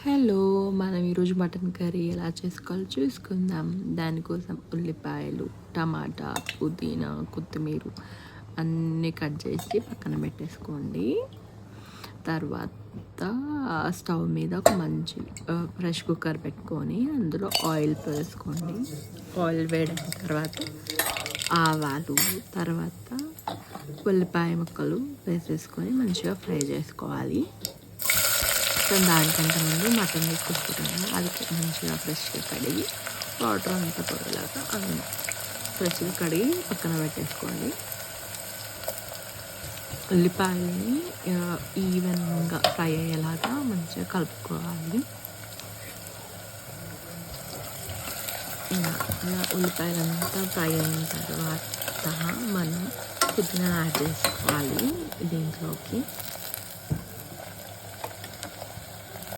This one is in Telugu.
హలో! మనం ఈరోజు మటన్ కర్రీ ఎలా చేసుకోవాలో చూసుకుందాం. దానికోసం ఉల్లిపాయలు, టమాటా, పుదీనా, కొత్తిమీర అన్నీ కట్ చేసి పక్కన పెట్టేసుకోండి. తర్వాత స్టవ్ మీద ఒక మంచి ప్రెషర్ కుక్కర్ పెట్టుకొని అందులో ఆయిల్ వేసుకోండి. ఆయిల్ వేడైన తర్వాత ఆవాలు, తర్వాత ఉల్లిపాయ ముక్కలు వేసేసుకొని మంచిగా ఫ్రై చేసుకోవాలి. దానికంటే ముందు మటన్ తీసుకొచ్చుకుంటాను. అది మంచిగా ఫ్రెష్గా కడిగి వాటర్ అంతా పోయేలాగా అది ఫ్రెష్గా కడిగి పక్కన పెట్టేసుకోండి. ఉల్లిపాయలని ఈవెన్గా ఫ్రై అయ్యేలాగా మంచిగా కలుపుకోవాలి. ఇలా ఉల్లిపాయలంతా ఫ్రై అయిన తర్వాత మనం పుదీనా యాడ్ చేసుకోవాలి దీంట్లోకి.